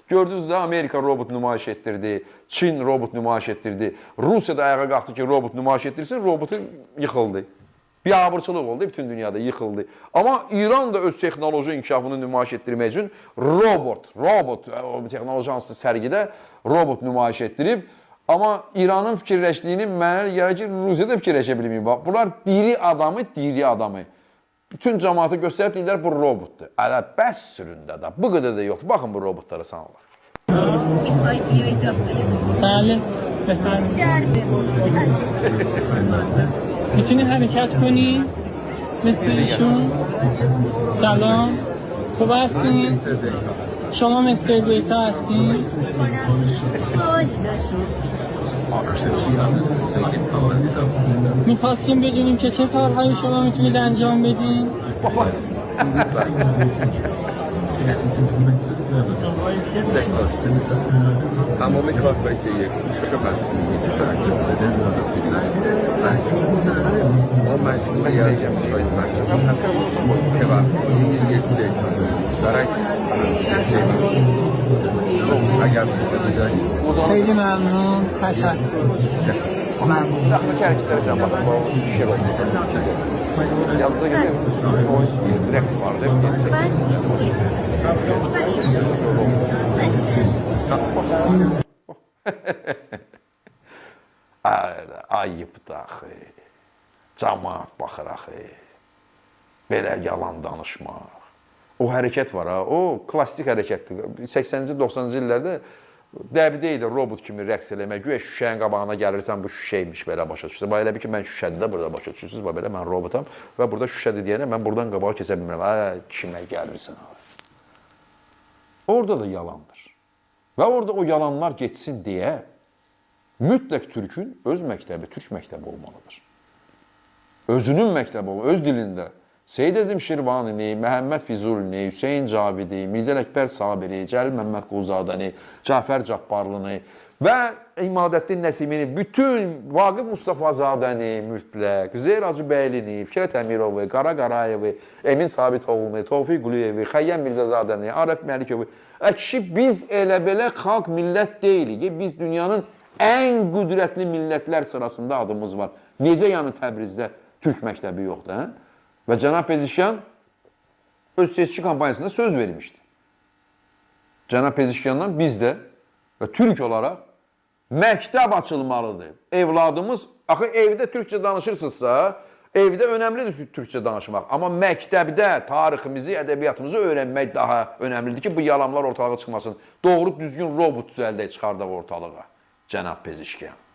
Gördünüz də Amerika robot nümayiş etdirdi, Çin robot nümayiş etdirdi, Rusiya da ayağa qalxdı ki, robot nümayiş etdirsin, robotu yıxıldı. Biabırçılıq oldu, bütün dünyada yıxıldı. Amma İran da öz texnoloji inkişafını nümayiş etdirmək üçün robot texnoloji hansı sərgidə robot nümayiş etdirib. Amma İranın fikirləşdiyini mənə gəlir ki, Rusiya da fikirləşə bilməyib. Bax, bunlar diri adamı. Bütün cəmaatı göstərib deyirlər, bu robotdur. Ələ, bəs süründə də, bu qədər də yoxdur. Baxın bu robotlara sanırlar. بله میتونی حرکت کنی مثل ایشون سلام خوب هستین شما مثل دیتا هستین میخواستیم بدونیم که چه کارهایی شما میتونید انجام بدین تمام کارهایی که یک کوشش مسئول میتونه انجام بده ما مجموعی از کوشش مسئول هستیم که وقتی یک دیتا مشترک اگر سوده بداریم خیلی ممنون تشکر Yaxındakı hərəkətlərdən baxın, bu işə baxın. Yanınıza gəlin, o rəqs vardır. Ayıbdır axı. Cəmaat baxır axı. Belə yalan danışmaq. O hərəkət var ha, o klassik hərəkətdir. 80-ci, 90-cı illərdə dəbidə idi robot kimi rəqs eləmək. Güya şüşənin qabağına gəlirsən, bu şüşəymiş, belə başa düşürsən. Bax, elə bir ki, mən şüşədir də burada başa düşürsünüz. Bax, belə mən robotam və burada şüşədir deyənə mən buradan qabağa keçə bilmirəm. Kimə gəlirsən? Orada da yalandır. Və orada o yalanlar geçsin deyə mütləq Türkün öz məktəbi, Türk məktəbi olmalıdır. Özünün məktəbi olmalıdır, öz dilində. Seyid Əzim Şirvanini, Məhəmməd Füzulini, Hüseyin Cavidi, Mirzə Əkbər Sabiri, Cəlil Məmməd Quzadəni, Cəfər Cabbarlını və İmadəddin Nəsimini, bütün Vaqif Mustafazadəni mütləq, Üzeyir Hacıbəylini, Fikrət Əmirovu, Qara Qarayevi, Emin Sabitoğlunu, Tofiq Quliyevi, Xəyyəm Mirzəzadəni, Arif Məlikovu. Kişi, biz elə belə xalq millət deyilik. Biz dünyanın ən qüdrətli millətlər sırasında adımız var. Necə yəni Təbrizdə Türk məktəbi yoxdur, hə? Və cənab Pezişyan öz seçki kampanyasında söz vermişdi. Cənab Pezişyandan biz də və Türk olaraq məktəb açılmalıdır. Evladımız, axı evdə Türkçə danışırsınızsa, evdə önəmlidir Türkçə danışmaq. Amma məktəbdə tariximizi, ədəbiyyatımızı öyrənmək daha önəmlidir ki, bu yalanlar ortalığa çıxmasın. Doğru, düzgün robot düzəldək çıxardaq ortalığa. Cənab Pezişyan.